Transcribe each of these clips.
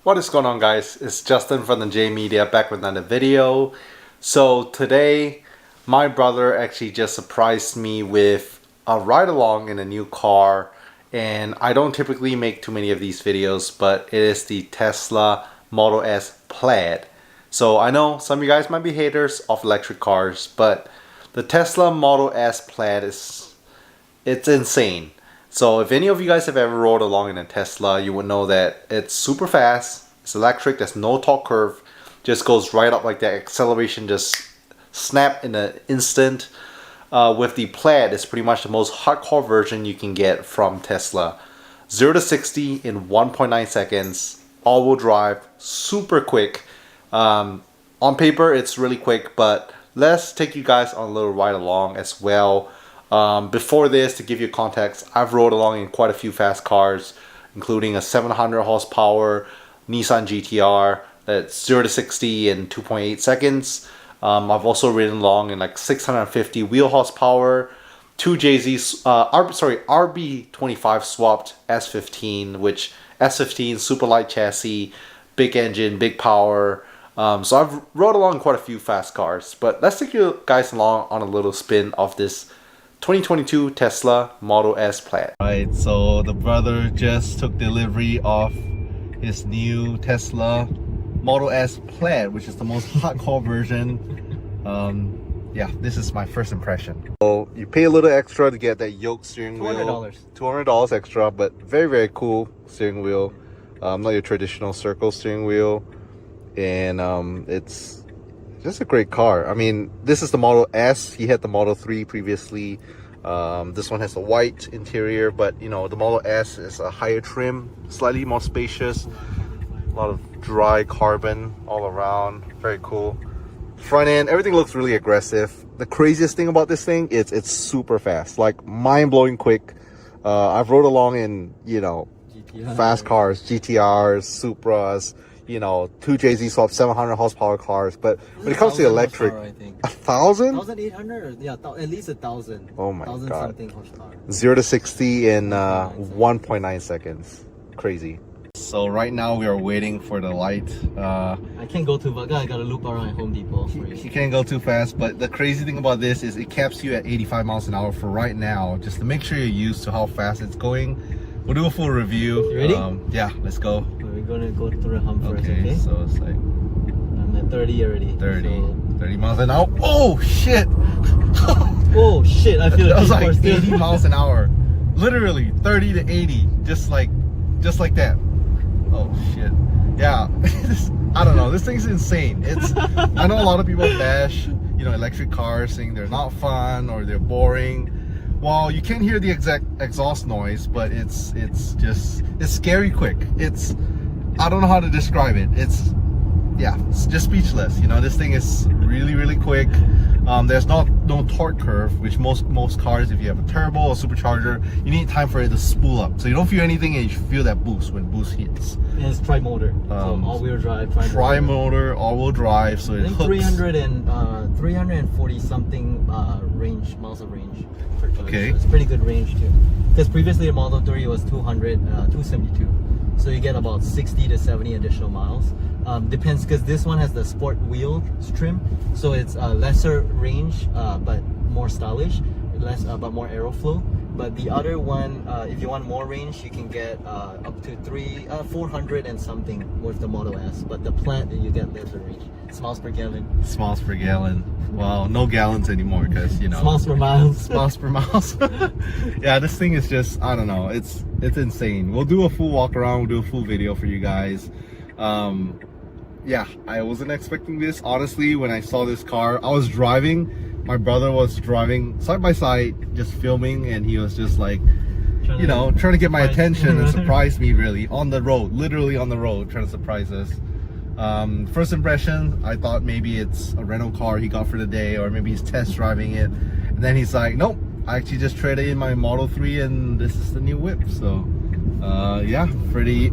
What is going on, guys? It's Justin from the J Media back with another video. So today my brother actually just surprised me with a ride along in a new car, and I don't typically make too many of these videos, but it is the Tesla Model S Plaid. So I know some of you guys might be haters of electric cars, but the Tesla Model S Plaid it's insane. So if any of you guys have ever rode along in a Tesla, you would know that it's super fast, it's electric, there's no torque curve, just goes right up like that, acceleration just snap in an instant. With the Plaid, it's pretty much the most hardcore version you can get from Tesla. 0 to 60 in 1.9 seconds, all-wheel drive, super quick. On paper it's really quick, but let's take you guys on a little ride along as well. Before this, to give you context, I've rode along in quite a few fast cars, including a 700 horsepower Nissan GTR that's 0 to 60 in 2.8 seconds. I've also ridden along in like 650 wheel horsepower, two RB25 swapped S15, which S15 super light chassis, big engine, big power. So I've rode along quite a few fast cars, but let's take you guys along on a little spin of this 2022 Tesla Model S Plaid. Alright, so the brother just took delivery of his new Tesla Model S Plaid, which is the most hardcore version. Yeah, this is my first impression. So you pay a little extra to get that yoke steering wheel. $200 extra, but very, very cool steering wheel. Not your traditional circle steering wheel. And it's just a great car. I mean, this is the Model S. He had the Model 3 previously. This one has a white interior, but you know, the Model S is a higher trim, slightly more spacious. A lot of dry carbon all around. Very cool. Front end, everything looks really aggressive. The craziest thing about this thing is it's super fast, like mind-blowing quick. I've rode along in, you know, fast cars, GTRs, Supras, you know, two JZ swap 700 horsepower cars, but when it comes to electric, horsepower, I think. 1,000? 1,800? Yeah, at least 1,000. Oh my god. Something horsepower. 0 to 60 in 1.9 seconds. Crazy. So right now we are waiting for the light. I can't go too fast. I gotta loop around at Home Depot. You can't go too fast, but the crazy thing about this is it caps you at 85 miles an hour for right now, just to make sure you're used to how fast it's going. We'll do a full review. You ready? Yeah, let's go. We're gonna go through the hump first, okay? So it's like I'm at 30 already. 30 miles an hour. Oh shit! Oh shit! I feel that was like 80 still. miles an hour. Literally 30 to 80, just like that. Oh shit! Yeah, I don't know. This thing's insane. I know a lot of people bash, you know, electric cars, saying they're not fun or they're boring. Well, you can't hear the exact exhaust noise, but it's scary quick. I don't know how to describe it. It's just speechless. You know, this thing is really, really quick. There's no torque curve, which most cars, if you have a turbo or supercharger, you need time for it to spool up. So you don't feel anything, and you feel that boost when boost hits. And it's tri-motor, so all-wheel drive. Tri-motor, all-wheel drive, so it hooks. 340 something miles of range per charge. Okay. So it's pretty good range too. Because previously the Model 3 was 272. So you get about 60 to 70 additional miles. Depends, because this one has the sport wheel trim, so it's lesser range but more stylish, but more aeroflow. But the other one, if you want more range, you can get up to 400 and something with the Model S. But the Plaid, you get lesser range. Miles per gallon. Miles per gallon. Well, no gallons anymore, because you know. Miles per miles. Miles per miles. Yeah, this thing is just, I don't know. It's insane. We'll do a full walk around. We'll do a full video for you guys. Yeah, I wasn't expecting this. Honestly, when I saw this car, I was driving. My brother was driving side by side, just filming, and he was just like, you know, trying to get my attention and surprise me, really, on the road, literally on the road, trying to surprise us. First impression, I thought maybe it's a rental car he got for the day, or maybe he's test driving it. And then he's like, nope, I actually just traded in my Model 3 and this is the new whip. So yeah, pretty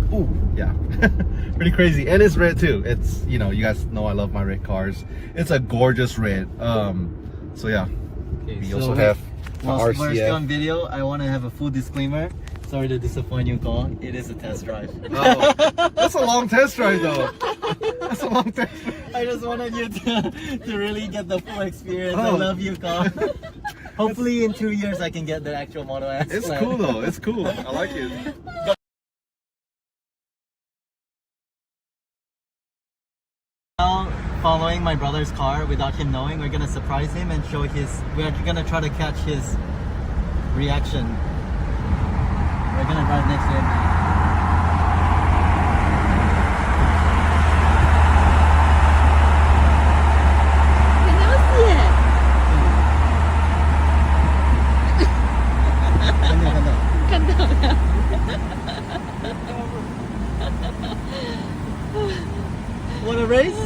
pretty crazy. And it's red too. It's, you know, you guys know I love my red cars. It's a gorgeous red. So yeah, Okay, we also have whilst we're RCF. still on video, I want to have a full disclaimer. Sorry to disappoint you, Carl. It is a test drive. Oh, that's a long test drive though. That's a long test drive. I just wanted you to really get the full experience. I Oh. love you, Carl. Hopefully in 2 years I can get the actual Model S. It's Plaid. cool though. It's cool. I like it. Now, following my brother's car without him knowing, we're gonna surprise him and show his. We're gonna try to catch his reaction. We're gonna drive next to him. Wanna race?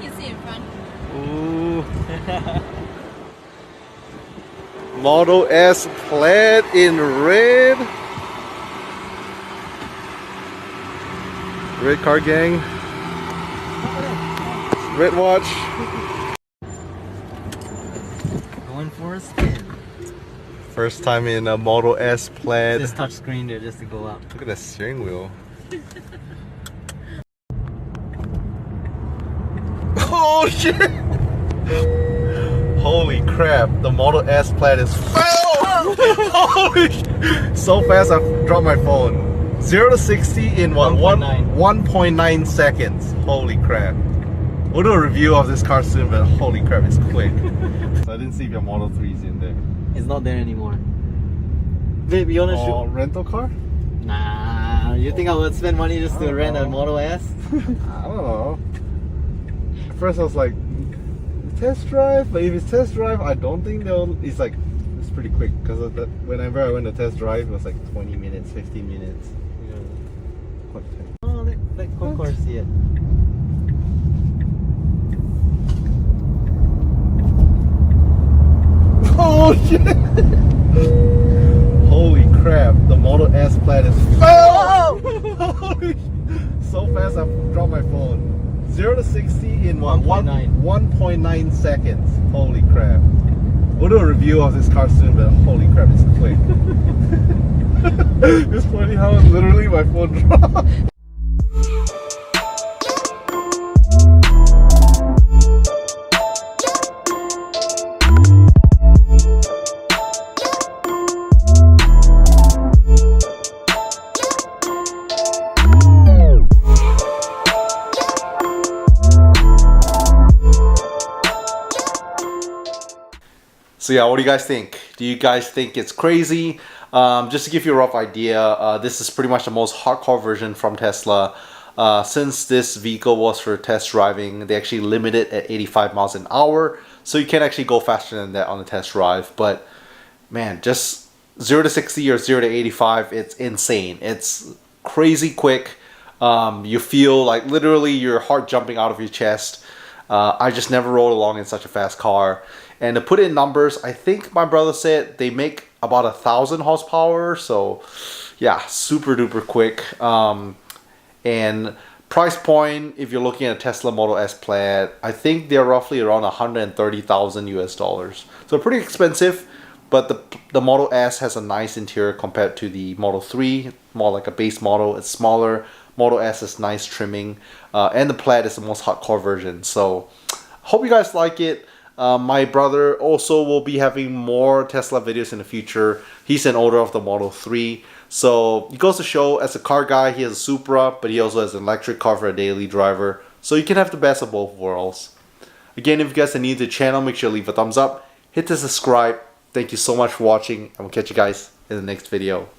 You see in front. Ooh. Model S Plaid in red. Red car gang. Red watch. Going for a spin. First time in a Model S Plaid. This touch screen there just to go up. Look at that steering wheel. Oh shit! Holy crap, the Model S Plaid is Holy so fast I dropped my phone. 0 to 60 in what? 1.9 seconds. Holy crap. We'll do a review of this car soon, but holy crap, it's quick. So I didn't see if your Model 3 is in there. It's not there anymore. Babe, you wanna shoot? Rental car? Nah, you think I would spend money just to rent a Model S? I don't know. At first I was like, test drive, but if it's test drive, I don't think they'll. It's like, it's pretty quick because whenever I went to test drive, it was like 20 minutes, 15 minutes. Yeah. What time? Oh, let Concourse see it. Oh shit! Holy crap, the Model S Plaid is Holy, so fast I dropped my phone. 0 to 60 in what? 1.9 seconds. Holy crap. We'll do a review of this car soon, but holy crap, it's quick. It's funny how literally my phone dropped. So yeah, what do you guys think? Do you guys think it's crazy? Just to give you a rough idea, this is pretty much the most hardcore version from Tesla. Since this vehicle was for test driving, they actually limit it at 85 miles an hour. So you can actually go faster than that on the test drive. But man, just 0 to 60 or 0 to 85, it's insane. It's crazy quick. You feel like literally your heart jumping out of your chest. I just never rode along in such a fast car. And to put in numbers, I think my brother said they make about 1,000 horsepower. So yeah, super duper quick. And price point, if you're looking at a Tesla Model S Plaid, I think they're roughly around 130,000 US dollars. So pretty expensive, but the Model S has a nice interior compared to the Model 3, more like a base model. It's smaller. Model S is nice trimming, and the Plaid is the most hardcore version. So hope you guys like it. My brother also will be having more Tesla videos in the future. He's an owner of the Model 3. So it goes to show, as a car guy, he has a Supra, but he also has an electric car for a daily driver. So you can have the best of both worlds. Again, if you guys are new to the channel, make sure to leave a thumbs up. Hit the subscribe. Thank you so much for watching, and we'll catch you guys in the next video.